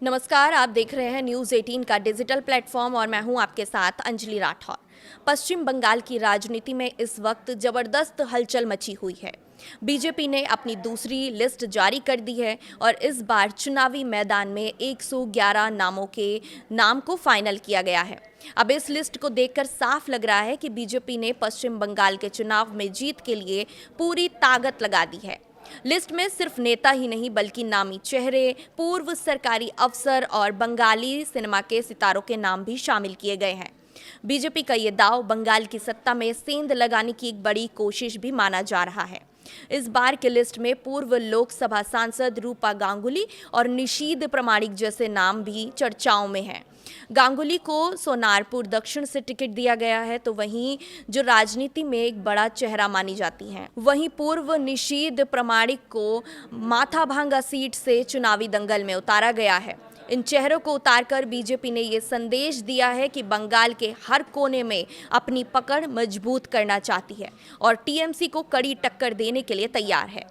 नमस्कार, आप देख रहे हैं न्यूज़ 18 का डिजिटल प्लेटफॉर्म और मैं हूं आपके साथ अंजलि राठौर। पश्चिम बंगाल की राजनीति में इस वक्त जबरदस्त हलचल मची हुई है। बीजेपी ने अपनी दूसरी लिस्ट जारी कर दी है और इस बार चुनावी मैदान में 111 नामों के नाम को फाइनल किया गया है। अब इस लिस्ट को देखकर साफ लग रहा है कि बीजेपी ने पश्चिम बंगाल के चुनाव में जीत के लिए पूरी ताकत लगा दी है। लिस्ट में सिर्फ नेता ही नहीं बल्कि नामी चेहरे, पूर्व सरकारी अफसर और बंगाली सिनेमा के सितारों के नाम भी शामिल किए गए हैं। बीजेपी का ये दांव बंगाल की सत्ता में सेंध लगाने की एक बड़ी कोशिश भी माना जा रहा है। इस बार की लिस्ट में पूर्व लोकसभा सांसद रूपा गांगुली और निशीद प्रामाणिक जैसे नाम भी चर्चाओं में हैं। गांगुली को सोनारपुर दक्षिण से टिकट दिया गया है, तो वहीं जो राजनीति में एक बड़ा चेहरा मानी जाती हैं, वहीं पूर्व निशीद प्रामाणिक को माथाभांगा सीट से चुनावी दंगल में उतारा गया है। इन चेहरों को उतारकर बीजेपी ने ये संदेश दिया है कि बंगाल के हर कोने में अपनी पकड़ मजबूत करना चाहती है और टीएमसी को कड़ी टक्कर देने के लिए तैयार है।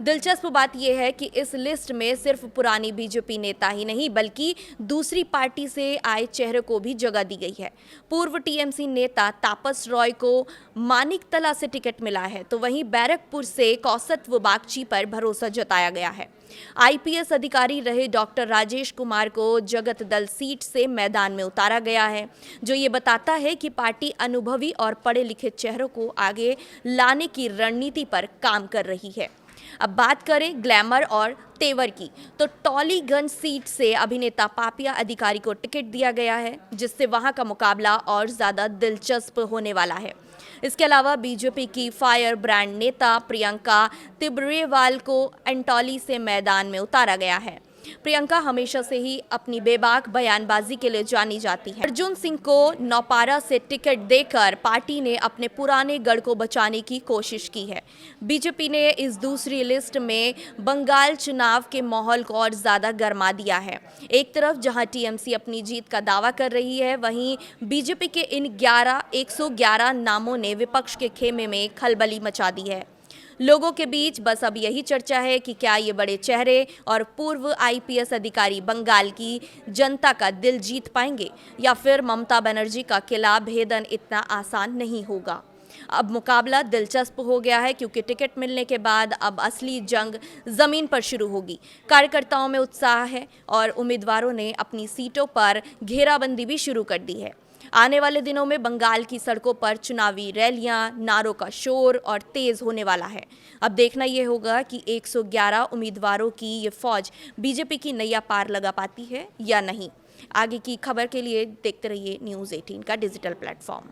दिलचस्प बात यह है कि इस लिस्ट में सिर्फ पुरानी बीजेपी नेता ही नहीं बल्कि दूसरी पार्टी से आए चेहरे को भी जगह दी गई है। पूर्व टीएमसी नेता तापस रॉय को मानिकतला से टिकट मिला है, तो वहीं बैरकपुर से कौसत्व बागची पर भरोसा जताया गया है। आईपीएस अधिकारी रहे डॉक्टर राजेश कुमार को जगत दल सीट से मैदान में उतारा गया है, जो ये बताता है कि पार्टी अनुभवी और पढ़े लिखे चेहरों को आगे लाने की रणनीति पर काम कर रही है। अब बात करें ग्लैमर और तेवर की, तो टॉलीगंज सीट से अभिनेता पापिया अधिकारी को टिकट दिया गया है, जिससे वहां का मुकाबला और ज़्यादा दिलचस्प होने वाला है। इसके अलावा बीजेपी की फायर ब्रांड नेता प्रियंका तिब्रेवाल को एंटोली से मैदान में उतारा गया है। प्रियंका हमेशा से ही अपनी बेबाक बयानबाजी के लिए जानी जाती है। अर्जुन सिंह को नौपारा से टिकट देकर पार्टी ने अपने पुराने गढ़ को बचाने की कोशिश की है। बीजेपी ने इस दूसरी लिस्ट में बंगाल चुनाव के माहौल को और ज्यादा गर्मा दिया है। एक तरफ जहां टीएमसी अपनी जीत का दावा कर रही है, वहीं बीजेपी के इन 111 नामों ने विपक्ष के खेमे में खलबली मचा दी है। लोगों के बीच बस अब यही चर्चा है कि क्या ये बड़े चेहरे और पूर्व आईपीएस अधिकारी बंगाल की जनता का दिल जीत पाएंगे या फिर ममता बनर्जी का किला भेदन इतना आसान नहीं होगा। अब मुकाबला दिलचस्प हो गया है क्योंकि टिकट मिलने के बाद अब असली जंग जमीन पर शुरू होगी। कार्यकर्ताओं में उत्साह है और उम्मीदवारों ने अपनी सीटों पर घेराबंदी भी शुरू कर दी है। आने वाले दिनों में बंगाल की सड़कों पर चुनावी रैलियां, नारों का शोर और तेज होने वाला है। अब देखना यह होगा कि 111 उम्मीदवारों की ये फौज बीजेपी की नैया पार लगा पाती है या नहीं। आगे की खबर के लिए देखते रहिए न्यूज़ 18 का डिजिटल प्लेटफॉर्म।